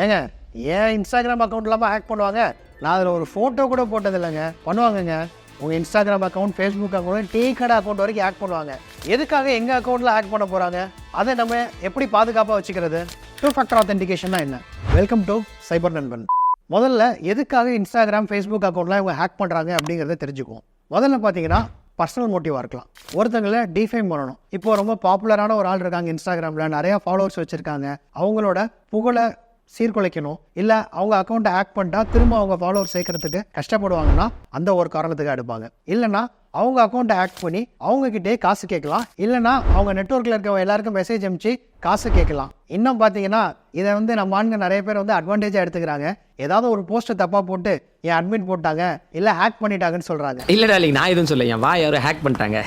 ஏங்க ஏன் Instagram account இல்லாமல் ஹேக் பண்ணுவாங்க? நான் அதில் ஒரு ஃபோட்டோ கூட போட்டது இல்லைங்க. பண்ணுவாங்கங்க. உங்கள் Instagram account, Facebook account, tea கடை அக்கௌண்ட் வரைக்கும் ஹேக் பண்ணுவாங்க. எதுக்காக எங்கள் அக்கௌண்ட்டில் ஹேக் பண்ண போகிறாங்க? அதை நம்ம எப்படி பாதுகாப்பாக வச்சுக்கிறது? 2 ஃபேக்டர் ஆத்தென்டிகேஷன்னா என்ன? வெல்கம் டு சைபர் நண்பன். முதல்ல எதுக்காக இன்ஸ்டாகிராம், ஃபேஸ்புக் அக்கௌண்ட்லாம் இவங்க ஹேக் பண்ணுறாங்க அப்படிங்கிறத தெரிஞ்சுக்குவோம். முதல்ல பார்த்தீங்கன்னா பர்சனல் மோட்டிவாக இருக்கலாம். ஒருத்தங்களை டிஃபைம் பண்ணணும். இப்போ ரொம்ப பாப்புலரான ஒரு ஆள் இருக்காங்க இன்ஸ்டாகிராமில், நிறையா ஃபாலோவர்ஸ் வச்சுருக்காங்க. அவங்களோட புகழை சீர்குலைக்கணும், இல்லை அவங்க அக்கௌண்ட்டை ஹேக் பண்ணிட்டா திரும்ப அவங்க ஃபாலோவர் சேர்க்கறதுக்கு கஷ்டப்படுவாங்கன்னா அந்த ஒரு காரணத்துக்கு எடுப்பாங்க. இல்லைனா அவங்க அக்கௌண்ட்டை ஹேக் பண்ணி அவங்கக்கிட்டே காசு கேட்கலாம். இல்லைனா அவங்க நெட்வொர்க்கில் இருக்க எல்லாருக்கும் மெசேஜ் அனுப்பிச்சு காசு கேட்கலாம். இன்னும் பார்த்தீங்கன்னா இதை நம்ம ஆண்கள் நிறைய பேர் அட்வான்டேஜாக எடுத்துக்கிறாங்க. ஏதாவது ஒரு போஸ்ட்டை தப்பாக போட்டு என் அட்மிட் போட்டாங்க, இல்லை ஹேக் பண்ணிட்டாங்கன்னு சொல்கிறாங்க. இல்லை டார்லிங், நான் எதுவும் சொல்ல, என் யாரும் ஹேக் பண்ணிட்டாங்க.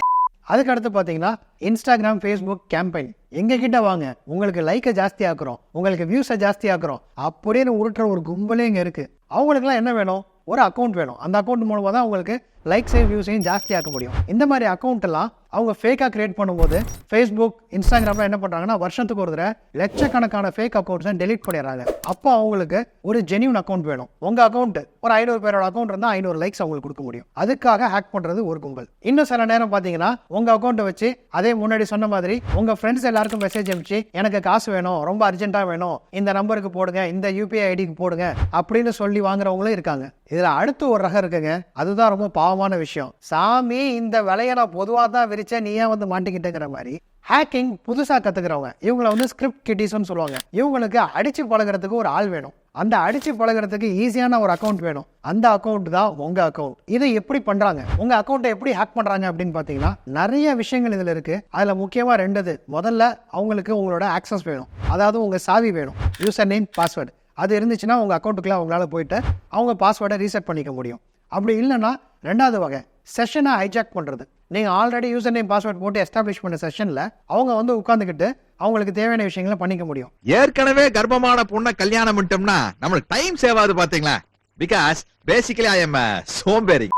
அதுக்கு அடுத்து பார்த்தீங்கன்னா இன்ஸ்டாகிராம், ஃபேஸ்புக் கேம்பெயின். எங்ககிட்ட வாங்க, உங்களுக்கு லைக்கை ஜாஸ்தி ஆக்குறோம், உங்களுக்கு வியூஸை ஜாஸ்தி ஆக்குறோம் அப்படின்னு உருட்டுற ஒரு கும்பலே இங்கே இருக்குது. அவங்களுக்குலாம் என்ன வேணும்? ஒரு அக்கௌண்ட் வேணும். அந்த அக்கௌண்ட் மூலமாக தான் உங்களுக்கு லைக்ஸையும் வியூஸையும் ஜாஸ்தி ஆக்க முடியும். இந்த மாதிரி அக்கௌண்ட்டெல்லாம் அவங்க ஃபேக்காக கிரியேட் பண்ணும்போது ஃபேஸ்புக், இன்ஸ்டாகிராமில் என்ன பண்ணுறாங்கன்னா வருஷத்துக்கு ஒரு தடவை லட்சக்கணக்கான ஃபேக் அக்கௌண்ட்ஸை டெலீட் பண்ணிடுறாங்க. அப்போ அவங்களுக்கு ஒரு ஜென்யூன் அக்கௌண்ட் வேணும். உங்கள் அக்கௌண்ட் ஒரு 500 பேரோட அக்கௌண்ட் இருந்தால் 500 லைக்ஸ் அவங்களுக்கு கொடுக்க முடியும். அதுக்காக ஹேக் பண்ணுறது ஒரு கும்பல். இன்னும் சில நேரம் பார்த்தீங்கன்னா உங்கள் அக்கௌண்ட்டை வச்சு அதே முன்னாடி சொன்ன மாதிரி உங்கள் ஃப்ரெண்ட்ஸ் எல்லாருக்கும் மெசேஜ் அனுப்பிச்சு எனக்கு காசு வேணும், ரொம்ப அர்ஜென்ட்டாக வேணும், இந்த நம்பருக்கு போடுங்க, இந்த யூபிஐ ஐடிக்கு போடுங்க அப்படின்னு சொல்லி வாங்குறவங்களும் இருக்காங்க. இதில் அடுத்து ஒரு ரகம் இருக்குங்க. அதுதான் ரொம்ப பாவமான விஷயம். சாமி, இந்த விலையை நான் பொதுவாக தான் விரிச்சேன், நீ ஏன் மாட்டிக்கிட்டேங்கிற மாதிரி ஹேக்கிங் புதுசாக கற்றுக்கிறவங்க. இவங்களை ஸ்கிரிப்ட் கிட்டிஸ்ன்னு சொல்லுவாங்க. இவங்களுக்கு அடித்து பழகிறதுக்கு ஒரு ஆள் வேணும். அந்த அடித்து பழகிறதுக்கு ஈஸியான ஒரு அக்கௌண்ட் வேணும். அந்த அக்கௌண்ட் தான் உங்கள் அக்கௌண்ட். இதை எப்படி பண்ணுறாங்க, உங்கள் அக்கௌண்ட்டை எப்படி ஹேக் பண்ணுறாங்க அப்படின்னு பார்த்தீங்கன்னா நிறைய விஷயங்கள் இதில் இருக்குது. அதில் முக்கியமாக 2. முதல்ல அவங்களுக்கு உங்களோட ஆக்சஸ் வேணும். அதாவது உங்கள் சாவி வேணும், யூசர் நேம், பாஸ்வேர்டு. அது இருந்துச்சுன்னா உங்கள் அக்கௌண்ட்டுக்குள்ள அவங்களால போயிட்டு அவங்க பாஸ்வேர்டை ரீசெட் பண்ணிக்க முடியும். அப்படி இல்லைன்னா 2வது வகை செஷனை ஹைஜாக் பண்ணுறது. நீங்கள் ஆல்ரெடி யூசர் நேம், பாஸ்வேர்ட் போட்டு எஸ்டாப்ளிஷ் பண்ண செஷனில் அவங்க உட்காந்துக்கிட்டு அவங்களுக்கு தேவையான விஷயங்களை பண்ணிக்க முடியும். ஏற்கனவே கர்ப்பமான பொண்ணை கல்யாணம் பண்ணிட்டோம்னா நம்மளுக்கு டைம் சேவ் ஆகுது பாத்தீங்களா? பிகாஸ் பேசிக்கலி ஐ எம் சோம்பேறி.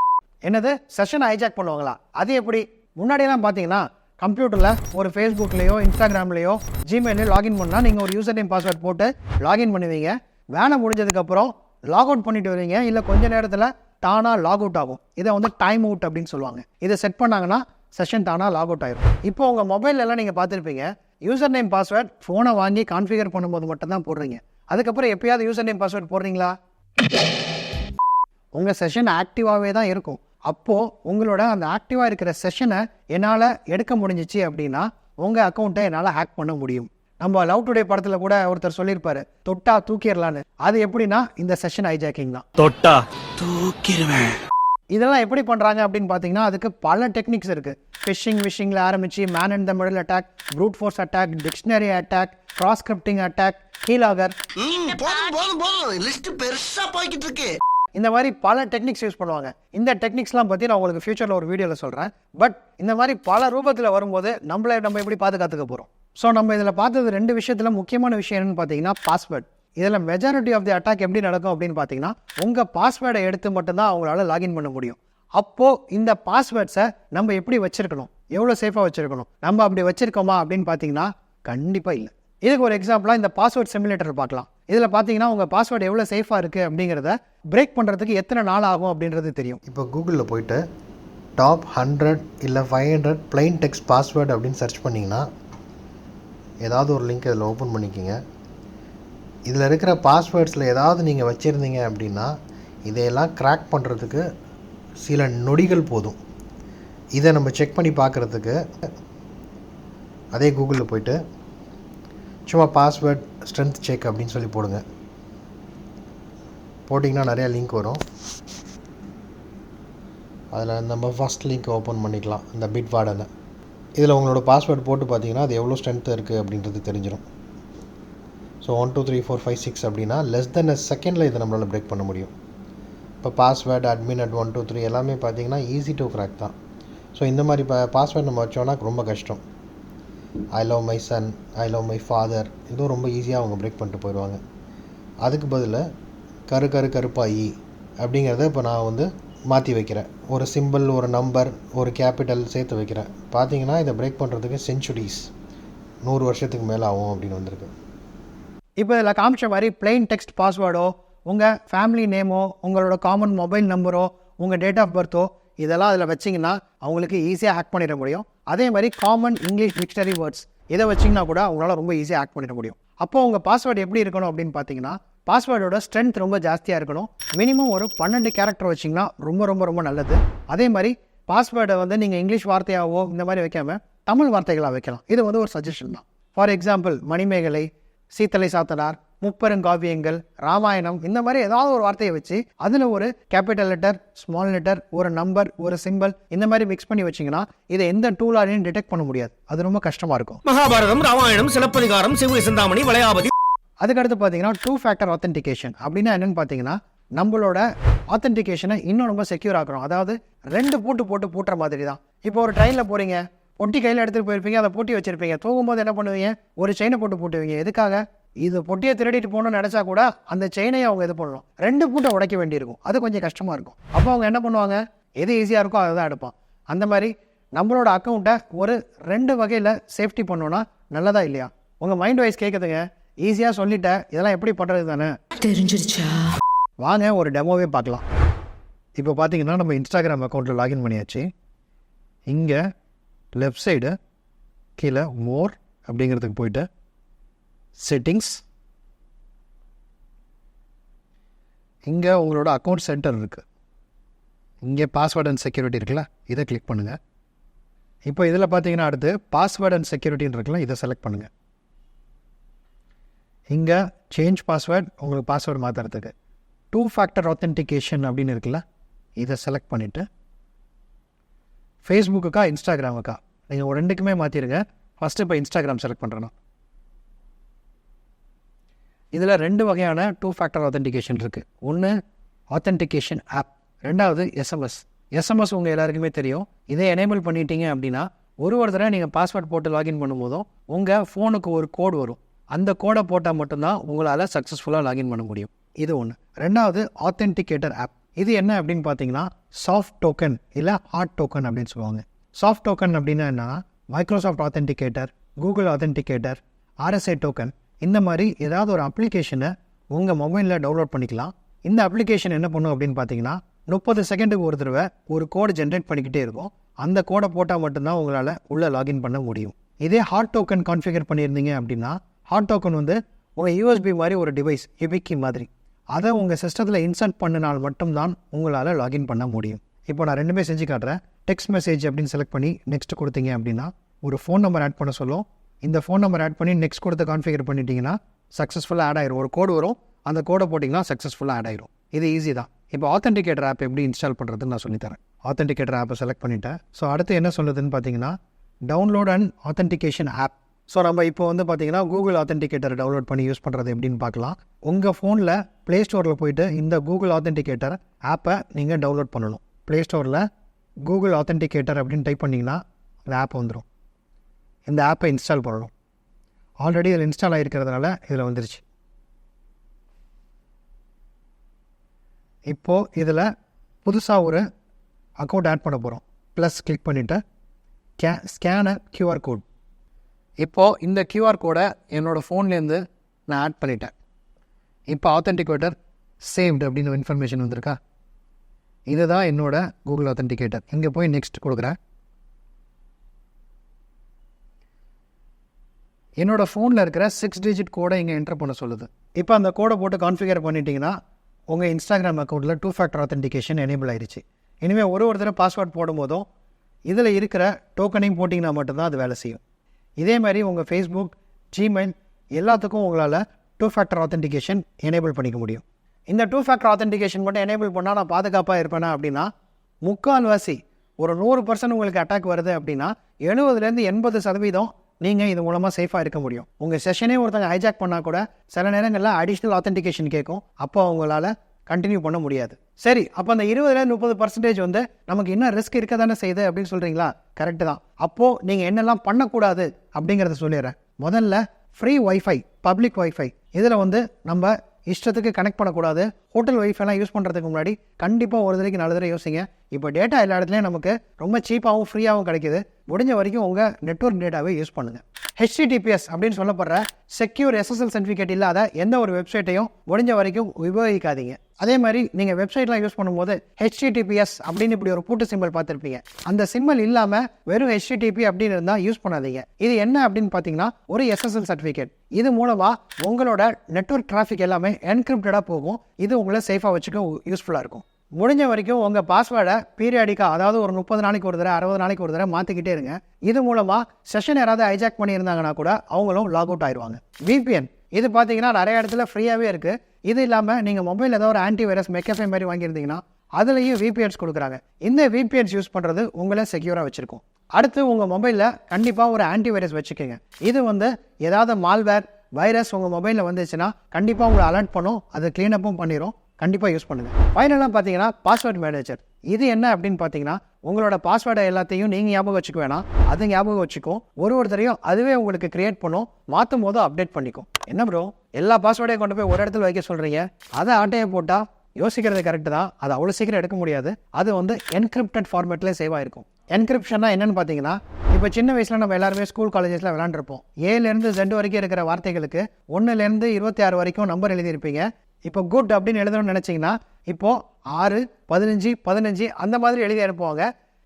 என்னது, செஷனை ஹைஜாக் பண்ணுவாங்களா? அது எப்படி? முன்னாடியெல்லாம் பார்த்தீங்கன்னா கம்ப்யூட்டரில் ஒரு ஃபேஸ்புக்லேயோ, இன்ஸ்டாகிராம்லேயோ, ஜிமெயிலையோ லாகின் பண்ணால் நீங்கள் ஒரு யூசர் நேம், பாஸ்வேர்ட் போட்டு லாகின் பண்ணுவீங்க. வேலை முடிஞ்சதுக்கப்புறம் லாக் அவுட் பண்ணிட்டு வருவீங்க. இல்லை கொஞ்ச நேரத்தில் தானாக லாக் அவுட் ஆகும். இதை டைம் அவுட் அப்படின்னு சொல்லுவாங்க. இதை செட் பண்ணாங்கன்னா செஷன் தானாக லாக் அவுட் ஆயிடும். இப்போ உங்கள் மொபைலெல்லாம் நீங்கள் பார்த்துருப்பீங்க, யூசர் நேம், பாஸ்வேர்ட் ஃபோனை வாங்கி கான்ஃபிகர் பண்ணும்போது மட்டும் தான் போடுறீங்க. அதுக்கப்புறம் எப்பயாவது யூசர் நேம், பாஸ்வேர்ட் போடுறீங்களா? உங்கள் செஷன் ஆக்டிவாகவே தான் இருக்கும். அப்போது உங்களோட அந்த ஆக்டிவாக இருக்கிற செஷனை என்னால் எடுக்க முடிஞ்சிச்சு அப்படின்னா உங்கள் அக்கௌண்ட்டை என்னால் ஹேக் பண்ண முடியும். நம்ம லவ் டுடே படத்தில் கூட ஒருத்தர் சொல்லியிருப்பாரு, தொட்டா தூக்கிடலான்னு. அது எப்படின்னா இந்த செஷன் ஹைஜாக்கிங் தான். தொட்டா தூக்கிடுவேன். இதெல்லாம் எப்படி பண்ணுறாங்க அப்படின்னு பார்த்தீங்கன்னா அதுக்கு பல டெக்னிக்ஸ் இருக்குது. விஷிங்கில் ஆரம்பித்து man in the middle attack, brute force attack, dictionary attack, cross scripting attack, keylogger, இந்த மாதிரி பல டெக்னிக்ஸ் யூஸ் பண்ணுவாங்க. இந்த டெக்னிக்ஸ்லாம் பற்றி நான் உங்களுக்கு ஃபியூச்சரில் ஒரு வீடியோவில் சொல்கிறேன். பட் இந்த மாதிரி பல ரூபத்தில் வரும்போது நம்ம எப்படி பாதுகாத்துக்க போகிறோம்? ஸோ நம்ம இதில் பார்த்தது 2 விஷயத்தில் முக்கியமான விஷயம் என்னென்னு பார்த்தீங்கன்னா பாஸ்வேர்ட். இதில் மெஜாரிட்டி ஆஃப் தி அட்டாக் எப்படி நடக்கும் அப்படின்னு பார்த்தீங்கன்னா உங்கள் பாஸ்வேர்டை எடுத்து மட்டும்தான் அவங்களால லாகின் பண்ண முடியும். அப்போது இந்த பாஸ்வேர்ட்ஸை நம்ம எப்படி வச்சுருக்கணும், எவ்வளோ சேஃபாக வச்சுருக்கணும், நம்ம அப்படி வச்சுருக்கோமா அப்படின்னு பார்த்தீங்கன்னா கண்டிப்பாக இல்லை. இதுக்கு ஒரு எக்ஸாம்பிளாக இந்த பாஸ்வேர்ட் சிமுலேட்டர் பார்க்கலாம். இதில் பார்த்தீங்கன்னா உங்கள் பாஸ்வேர்டு எவ்வளோ சேஃபாக இருக்குது அப்படிங்கிறத பிரேக் பண்ணுறதுக்கு எத்தனை நாள் ஆகும் அப்படின்றது தெரியும். இப்போ கூகுளில் போயிட்டு டாப் 100 இல்லை 500 பிளைன் டெக்ஸ்ட் பாஸ்வேர்டு அப்படின்னு சர்ச் பண்ணிங்கன்னா ஏதாவது ஒரு லிங்க் இதில் ஓப்பன் பண்ணிக்கிங்க. இதில் இருக்கிற பாஸ்வேர்ட்ஸில் ஏதாவது நீங்கள் வச்சுருந்தீங்க அப்படின்னா இதையெல்லாம் கிராக் பண்ணுறதுக்கு சில நொடிகள் போதும். இதை நம்ம செக் பண்ணி பார்க்குறதுக்கு அதே கூகுளில் போயிட்டு சும்மா பாஸ்வேர்ட் ஸ்ட்ரென்த் செக் அப்படின்னு சொல்லி போடுங்க. போட்டிங்கன்னா நிறையா லிங்க் வரும். அதில் நம்ம ஃபஸ்ட் லிங்க் ஓப்பன் பண்ணிக்கலாம், இந்த பிட் வார்டனை. இதில் உங்களோட பாஸ்வேர்டு போட்டு பார்த்தீங்கன்னா அது எவ்வளோ ஸ்ட்ரென்த் இருக்குது அப்படின்றது தெரிஞ்சிடும். ஸோ 1 2 3 4 5 6 அப்படின்னா லெஸ் தென் செகண்டில் இதை நம்மளால் பிரேக் பண்ண முடியும். இப்போ பாஸ்வேர்டு, அட்மின் அட் 1 2 3 எல்லாமே பார்த்தீங்கன்னா ஈஸி டு கிராக் தான். ஸோ இந்த மாதிரி பாஸ்வேர்டு நம்ம வச்சோன்னா ரொம்ப கஷ்டம். I love my son, I love my father, இதுவும் ரொம்ப ஈஸியாக அவங்க பிரேக் பண்ணிட்டு போயிடுவாங்க. அதுக்கு பதில் கருப்பாயி அப்படிங்கிறத இப்போ நான் மாற்றி வைக்கிறேன். ஒரு சிம்பிள், ஒரு நம்பர், ஒரு கேபிட்டல் சேர்த்து வைக்கிறேன். பார்த்தீங்கன்னா இதை பிரேக் பண்ணுறதுக்கு செஞ்சுரிஸ், 100 வருஷத்துக்கு மேலே ஆகும் அப்படின்னு வந்திருக்கு. இப்போ இதில் காமிச்ச மாதிரி பிளெயின் டெக்ஸ்ட் பாஸ்வேர்டோ, உங்கள் ஃபேமிலி நேமோ, உங்களோட காமன் மொபைல் நம்பரோ, உங்கள் டேட் ஆஃப் பர்த்தோ இதெல்லாம் அதில் வச்சிங்கன்னா அவங்களுக்கு ஈஸியாக ஹேக் பண்ணிட முடியும். அதே மாதிரி காமன் இங்கிலீஷ் டிக்ஷனரி வேர்ட்ஸ் இதை வச்சிங்கன்னா கூட அவங்களால ரொம்ப ஈஸியாக ஹேக் பண்ணிட முடியும். அப்போது உங்கள் பாஸ்வேர்டு எப்படி இருக்கணும் அப்படின்னு பார்த்தீங்கன்னா, பாஸ்வேர்டோட ஸ்ட்ரென்த் ரொம்ப ஜாஸ்தியாக இருக்கணும். மினிமம் ஒரு 12 கேரக்டர் வச்சிங்கன்னா ரொம்ப ரொம்ப ரொம்ப நல்லது. அதே மாதிரி பாஸ்வேர்டை வந்து நீங்கள் இங்கிலீஷ் வார்த்தையாகவோ இந்த மாதிரி வைக்காமல் தமிழ் வார்த்தைகளாக வைக்கலாம். இது வந்து ஒரு சஜஷன் தான். ஃபார் எக்ஸாம்பிள் மணிமேகலை, சீத்தலை சாத்தனார், முப்பெருங்காவியங்கள், ராமாயணம் இந்த மாதிரி ஏதாவது ஒரு வார்த்தையை வச்சு அதில் ஒரு கேபிட்டல் லெட்டர், ஸ்மால் லெட்டர், ஒரு நம்பர், ஒரு சிம்பிள் இந்த மாதிரி மிக்ஸ் பண்ணி வச்சிங்கன்னா இதை எந்த டூலாலையும் டிடெக்ட் பண்ண முடியாது. அது ரொம்ப கஷ்டமாக இருக்கும். மகாபாரதம், ராமாயணம், சிலப்பதிகாரம், சிவ சிந்தாமணி, வளையாபதி. அதுக்கடுத்து பார்த்தீங்கன்னா 2 ஃபேக்டர் ஆத்தென்டிகேஷன் அப்படின்னா என்னென்னு பார்த்தீங்கன்னா, நம்மளோட ஆத்தென்டிகேஷனை இன்னும் ரொம்ப செக்யூர் ஆக்குறோம். அதாவது 2 பூட்டு போட்டு பூட்டுற மாதிரி தான். இப்போ ஒரு ட்ரெயினில் போகிறீங்க, பொட்டி கையில் எடுத்துகிட்டு போயிருப்பீங்க, அதை பூட்டி வச்சிருப்பீங்க. தூங்கும்போது என்ன பண்ணுவீங்க, ஒரு செயினை போட்டு பூட்டுவீங்க. எதுக்காக? இது பொட்டியை திருடிட்டு போகணும்னு நினச்சா கூட அந்த செயினையை அவங்க இது பண்ணணும். 2 பூட்டை உடைக்க வேண்டியிருக்கும். அது கொஞ்சம் கஷ்டமாக இருக்கும். அப்போ அவங்க என்ன பண்ணுவாங்க, எது ஈஸியாக இருக்கோ அதை தான் எடுப்பான். அந்த மாதிரி நம்மளோட அக்கௌண்ட்டை ஒரு 2 வகையில் சேஃப்டி பண்ணோன்னா நல்லதா இல்லையா? உங்கள் மைண்ட் வைஸ் கேட்குதுங்க, ஈஸியாக சொல்லிட்டேன், இதெல்லாம் எப்படி பண்ணுறது தானே தெரிஞ்சிருச்சா? வாங்க ஒரு டெமோவே பார்க்கலாம். இப்போ பார்த்தீங்கன்னா நம்ம இன்ஸ்டாகிராம் அக்கௌண்ட்டில் லாகின் பண்ணியாச்சு. இங்கே லெஃப்ட் சைடு கீழே மோர் அப்படிங்கிறதுக்கு போயிட்டு செட்டிங்ஸ், இங்கே உங்களோட அக்கௌண்ட் சென்டர் இருக்குது. இங்கே பாஸ்வேர்ட் அண்ட் செக்யூரிட்டி இருக்குல்ல, இதை கிளிக் பண்ணுங்கள். இப்போ இதில் பார்த்தீங்கன்னா அடுத்து பாஸ்வேர்ட் அண்ட் செக்யூரிட்டின்னு இருக்குல்ல, இதை செலக்ட் பண்ணுங்கள். இங்கே சேஞ்ச் பாஸ்வேர்ட், உங்களுக்கு பாஸ்வேர்டு மாற்றுறதுக்கு 2 ஃபேக்டர் ஆத்தென்டிகேஷன் அப்படின்னு இருக்குல்ல, இதை செலக்ட் பண்ணிவிட்டு ஃபேஸ்புக்குக்கா இன்ஸ்டாகிராமுக்கா நீங்கள் ஒரு 2க்குமே மாற்றிடுங்க. ஃபஸ்ட்டு இப்போ இன்ஸ்டாகிராம் செலக்ட் பண்ணுறேன்னா, இதில் 2 வகையான 2 ஃபேக்டர் ஆத்தென்டிகேஷன் இருக்குது. ஒன்று ஆத்தென்டிகேஷன் ஆப், 2வது எஸ்எம்எஸ். எஸ்எம்எஸ் உங்கள் எல்லாருக்குமே தெரியும். இதை எனேபிள் பண்ணிட்டீங்க அப்படின்னா ஒரு தடவை நீங்கள் பாஸ்வேர்ட் போட்டு லாகின் பண்ணும்போதும் உங்கள் ஃபோனுக்கு ஒரு கோடு வரும். அந்த கோடை போட்டால் மட்டும்தான் உங்களால் சக்ஸஸ்ஃபுல்லாக லாகின் பண்ண முடியும். இது ஒன்று. 2வது ஆத்தென்டிகேட்டர் ஆப். இது என்ன அப்படின்னு பார்த்தீங்கன்னா, சாஃப்ட் டோக்கன் இல்லை ஹார்ட் டோக்கன் அப்படின்னு சொல்லுவாங்க. சாஃப்ட் டோக்கன் அப்படின்னா என்னன்னா, Microsoft authenticator, Google authenticator, RSA token இந்த மாதிரி ஏதாவது ஒரு அப்ளிகேஷனை உங்கள் மொபைலில் டவுன்லோட் பண்ணிக்கலாம். இந்த அப்ளிகேஷன் என்ன பண்ணும் அப்படின்னு பார்த்தீங்கன்னா, 30 செகண்டுக்கு ஒரு தடவை ஒரு கோடு ஜென்ரேட் பண்ணிக்கிட்டே இருக்கும். அந்த கோடை போட்டால் மட்டும்தான் உங்களால் உள்ளே லாகின் பண்ண முடியும். இதே ஹார்ட் டோக்கன் கான்ஃபிகர் பண்ணியிருந்தீங்க அப்படின்னா, ஹார்ட் டோக்கன் வந்து உங்கள் USB மாதிரி ஒரு டிவைஸ், எபிக்கி மாதிரி, அதை உங்கள் சிஸ்டத்தில் இன்சர்ட் பண்ணினால் மட்டும்தான் உங்களால் லாகின் பண்ண முடியும். இப்போ நான் 2மே செஞ்சு காட்டுறேன். டெக்ஸ்ட் மெசேஜ் அப்படின்னு செலக்ட் பண்ணி நெக்ஸ்ட் கொடுத்தீங்க அப்படின்னா ஒரு ஃபோன் நம்பர் ஆட் பண்ண சொல்லும். இந்த ஃபோன் நம்பர் ஆட் பண்ணி நெக்ஸ்ட் கொடுத்து கான்ஃபிகர் பண்ணிட்டீங்கன்னா சக்ஸஸ்ஃபுல்லாக ஆட் ஆயிரும். ஒரு கோடு வரும், அந்த கோடை போட்டிங்கன்னா சக்ஸஸ்ஃபுல்லாக ஆட் ஆயிரும். இது ஈஸி தான். இப்போ ஆத்தென்டிகேட்டர் ஆப் எப்படி இன்ஸ்டால் பண்ணுறதுன்னு நான் சொல்லித்தரேன். ஆத்தென்டிகேட்டர் ஆப்பை செலக்ட் பண்ணிட்டேன். ஸோ அடுத்து என்ன சொல்லுதுன்னு பார்த்தீங்கன்னா, download and authentication app. So நம்ம இப்போ வந்து பார்த்தீங்கன்னா கூகுள் ஆத்தென்டிகேட்டர் டவுன்லோட் பண்ணி யூஸ் பண்ணுறது எப்படின்னு பார்க்கலாம். உங்கள் ஃபோனில் ப்ளே ஸ்டோரில் போயிட்டு இந்த கூகுள் ஆத்தென்டிகேட்டர் ஆப்பை நீங்கள் டவுன்லோட் பண்ணணும். ப்ளே ஸ்டோரில் கூகுள் ஆத்தென்டிகேட்டர் அப்படின்னு டைப் பண்ணிங்கன்னா அந்த ஆப் வந்துடும். இந்த ஆப்பை இன்ஸ்டால் பண்ணணும். ஆல்ரெடி இதில் இன்ஸ்டால் ஆகிருக்கிறதுனால இதில் வந்துருச்சு. இப்போது இதில் புதுசாக ஒரு அக்கௌண்ட் ஆட் பண்ண போகிறோம். ப்ளஸ் கிளிக் பண்ணிவிட்டு ஸ்கேன் QR கோட். இப்போது இந்த QR கோடை என்னோடய ஃபோன்லேருந்து நான் ஆட் பண்ணிட்டேன். இப்போ ஆத்தென்டிகேட்டர் சேவ்டு அப்படின்னு இன்ஃபர்மேஷன் வந்திருக்கா. இதுதான் என்னோடய கூகுள் ஆத்தென்டிகேட்டர். இங்கே போய் நெக்ஸ்ட் கொடுக்குறேன். என்னோடய ஃபோனில் இருக்கிற 6 டிஜிட் கோடை இங்கே என்டர் பண்ண சொல்லுது. இப்போ அந்த கோடை போட்டு கான்ஃபிகர் பண்ணிட்டீங்கன்னா உங்கள் இன்ஸ்டாகிராம் அக்கௌண்ட்டில் 2 ஃபேக்டர் ஆத்தென்டிகேஷன் எனேபிள் ஆயிடுச்சு. இனிமேல் ஒரு தடவை பாஸ்வேர்ட் போடும்போதும் இதில் இருக்கிற டோக்கனையும் போட்டிங்கன்னா மட்டும்தான் அது வேலை செய்யும். இதே மாதிரி உங்கள் ஃபேஸ்புக், ஜிமெயில் எல்லாத்துக்கும் உங்களால் 2 ஃபேக்டர் ஆத்தென்டிகேஷன் எனேபிள் பண்ணிக்க முடியும். இந்த 2 ஃபேக்டர் ஆத்தென்டிகேஷன் மட்டும் எனேபிள் பண்ணால் நான் பாதுகாப்பாக இருப்பேனா அப்படின்னா, 3/4 ஒரு 100% உங்களுக்கு அட்டாக் வருது அப்படின்னா 70லேருந்து 80% நீங்கள் இது மூலமாக சேஃபாக இருக்க முடியும். உங்கள் செஷனே ஒருத்தங்க ஹைஜாக் பண்ணால் கூட சில நேரங்களில் அடிஷ்னல் ஆத்தென்டிகேஷன் கேட்கும். அப்போ அவங்களால கண்டினியூ பண்ண முடியாது. சரி, அப்போ அந்த 20-30% வந்து நமக்கு இன்னும் ரிஸ்க் இருக்க தானே செய்யுது அப்படின்னு சொல்கிறீங்களா? கரெக்டு தான். அப்போது நீங்கள் என்னெல்லாம் பண்ணக்கூடாது அப்படிங்கிறத சொல்லிடுறேன். முதல்ல ஃப்ரீ வைஃபை, பப்ளிக் வைஃபை, இதில் வந்து நம்ம இஷ்டத்துக்கு கனெக்ட் பண்ணக்கூடாது. ஹோட்டல் ஒய்ஃபெல்லாம் யூஸ் பண்ணுறதுக்கு முன்னாடி கண்டிப்பாக ஒரு தடவைக்கு 4 தடவை யோசிங்க. இப்போ டேட்டா எல்லா இடத்துலையும் நமக்கு ரொம்ப சீப்பாகவும் ஃப்ரீயாகவும் கிடைக்குது. முடிஞ்ச வரைக்கும் உங்கள் நெட்வொர்க் டேட்டாவே யூஸ் பண்ணுங்கள். HTTPS அப்படின்னு சொல்லப்படுற செக்யூர் SSL சர்டிஃபிகேட் இல்லாத எந்த ஒரு வெப்சைட்டையும் முடிஞ்ச வரைக்கும் உபயோகிக்காதீங்க. அதே மாதிரி நீங்கள் வெப்சைட்லாம் யூஸ் பண்ணும்போது HTTPS அப்படின்னு இப்படி ஒரு பூட்டு சிம்பிள் பார்த்துருப்பீங்க. அந்த சிம்பிள் இல்லாமல் வெறும் HTTP அப்படின்னு இருந்தால் யூஸ் பண்ணாதீங்க. இது என்ன அப்படின்னு பார்த்தீங்கன்னா ஒரு SSL சர்டிஃபிகேட். இது மூலமாக உங்களோட நெட்வொர்க் டிராஃபிக் எல்லாமே என்கிரிப்டடாக போகும். இது உங்களை சேஃபாக வச்சுக்க யூஸ்ஃபுல்லாக இருக்கும். முடிஞ்ச வரைக்கும் உங்கள் பாஸ்வேர்டை பீரியாடிக்காக, அதாவது ஒரு 30 நாளைக்கு ஒரு தடவை 60 நாளைக்கு ஒரு தடவை மாற்றிக்கிட்டே இருங்க. இது மூலமாக செஷன் யாராவது ஹைஜாக் பண்ணியிருந்தாங்கன்னா கூட அவங்களும் லாக் அவுட் ஆயிடுவாங்க. VPN இது பார்த்தீங்கன்னா நிறைய இடத்துல ஃப்ரீயாகவே இருக்குது. இது இல்லாமல் நீங்கள் மொபைல் ஏதோ ஒரு ஆன்டி வைரஸ் மெக்கஃபே மாதிரி வாங்கியிருந்தீங்கன்னா அதுலேயும் VPNs கொடுக்குறாங்க. இந்த VPNs யூஸ் பண்ணுறது உங்களை செக்யூராக வச்சுருக்கும். அடுத்து உங்கள் மொபைலில் கண்டிப்பாக ஒரு ஆன்டி வைரஸ் வச்சுக்கோங்க. இது ஏதாவது மால்வேர் வைரஸ் உங்கள் மொபைலில் வந்துச்சுன்னா கண்டிப்பாக உங்களை அலர்ட் பண்ணும். அதை க்ளீனப்பும் பண்ணிடும். கண்டிப்பாக யூஸ் பண்ணுங்கள். ஃபைனலாக பார்த்தீங்கன்னா பாஸ்வேர்ட் மேனேஜர். இது என்ன அப்படின்னு பார்த்தீங்கன்னா உங்களோட பாஸ்வேர்டை எல்லாத்தையும் நீங்கள் ஞாபகம் வச்சுக்க வேணாம், அது ஞாபகம் வச்சுக்கும். ஒருத்தரையும் அதுவே உங்களுக்கு கிரியேட் பண்ணும். மாற்றும் போது அப்டேட் பண்ணிக்கும். என்ன ப்ரோ எல்லா பாஸ்வேர்டையும் கொண்டு போய் ஒரு இடத்துல வைக்க சொல்கிறீங்க? அதை ஆட்டையை போட்டால் யோசிக்கிறது கரெக்டு தான். அது அவ்வளோ சீக்கிரம் எடுக்க முடியாது. அது என்கிரிப்டட் ஃபார்மேட்லேயே சேவ் ஆகிருக்கும். என்கிரிப்ஷன்னா என்னென்னு பார்த்தீங்கன்னா இப்போ சின்ன வயசில் நம்ம எல்லாருமே ஸ்கூல் காலேஜஸில் விளாண்டுருப்போம். ஏலேருந்து Z வரைக்கும் இருக்கிற வார்த்தைகளுக்கு 1லேருந்து 26 வரைக்கும் நம்பர் எழுதியிருப்பீங்க. இப்போ குட் அப்படின்னு எழுதணும்னு நினச்சிங்கன்னா இப்போது 6, 15, 15 அந்த மாதிரி எழுதி அனுப்புவாங்க.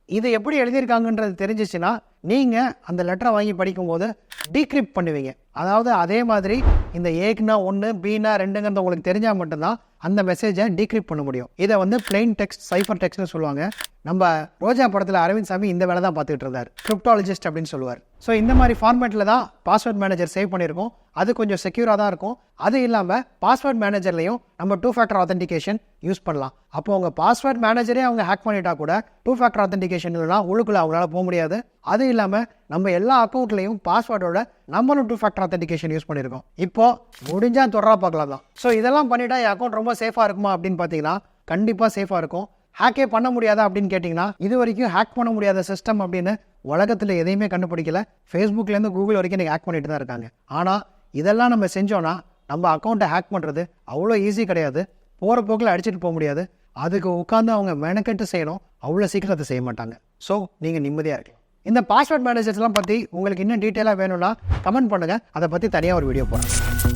இது எப்படி எழுதியிருக்காங்கன்றது தெரிஞ்சிச்சுன்னா நீங்கள் அந்த லெட்டரை வாங்கி படிக்கும்போது டீக்ரிப்ட் பண்ணுவீங்க. அதாவது அதே மாதிரி இந்த ஏக்குனா 1, பீனா 2ங்கிறது உங்களுக்கு தெரிஞ்சால் மட்டும்தான் அந்த மெசேஜை டீக்ரிப்ட் பண்ண முடியும். இதை பிளெயின் டெக்ஸ்ட், சைஃபர் டெக்ஸ்ட்னு சொல்லுவாங்க. நம்ம ரோஜா படத்தில் அரவிந்த் சாமி இந்த வேலை தான் பார்த்துட்டு இருந்தார். கிரிப்டாலஜிஸ்ட் அப்படின்னு சொல்லுவார். ஸோ இந்த மாதிரி ஃபார்மேட்டில் தான் பாஸ்வேர்ட் மேனேஜர் சேவ் பண்ணியிருக்கோம். அது கொஞ்சம் செக்யூராக தான் இருக்கும். அது இல்லாமல் பாஸ்வேர்ட் மேனேஜர்லையும் நம்ம 2 ஃபேக்டர் ஆத்தென்டிகேஷன் யூஸ் பண்ணலாம். அப்போ உங்கள் பாஸ்வேர்ட் மேனேஜரே அவங்க ஹேக் பண்ணிட்டா கூட 2 ஃபேக்டர் ஆத்தென்டிகேஷன் இல்லைனா உள்ளுக்குள்ளே அவங்களால போக முடியாது. அது இல்லாமல் நம்ம எல்லா அக்கௌண்ட்லையும் பாஸ்வேர்டோட நம்மளும் 2 ஃபேக்டர் ஆத்தென்டிகேஷன் யூஸ் பண்ணியிருக்கோம். இப்போ முடிஞ்சால் தொடரா பார்க்கலாம் தான். ஸோ இதெல்லாம் பண்ணிட்டா என் அக்கௌண்ட் ரொம்ப சேஃபாக இருக்குமா அப்படின்னு பார்த்தீங்கன்னா கண்டிப்பாக சேஃபாக இருக்கும். ஹேக்கே பண்ண முடியாதா அப்படின்னு கேட்டிங்கன்னா இது வரைக்கும் ஹேக் பண்ண முடியாத சிஸ்டம் அப்படின்னு உலகத்தில் எதையுமே கண்டுபிடிக்கல. ஃபேஸ்புக்லேருந்து கூகுள் வரைக்கும் நீங்கள் ஹேக் பண்ணிட்டு தான் இருக்காங்க. ஆனால் இதெல்லாம் நம்ம செஞ்சோன்னா நம்ம அக்கௌண்ட்டை ஹேக் பண்ணுறது அவ்வளோ ஈஸி கிடையாது. போகிற போக்கில் அடிச்சுட்டு போக முடியாது. அதுக்கு உட்காந்து அவங்க மெனக்கெட்டு செய்யணும். அவ்வளோ சீக்கிரம் அதை செய்ய மாட்டாங்க. ஸோ நீங்கள் நிம்மதியாக இருக்கலாம். இந்த பாஸ்வேர்ட் மேனேஜர்ஸ்லாம் பற்றி உங்களுக்கு இன்னும் டீட்டெயிலாக வேணும்னா கமெண்ட் பண்ணுங்கள். அதை பற்றி தனியாக ஒரு வீடியோ போடுறேன்.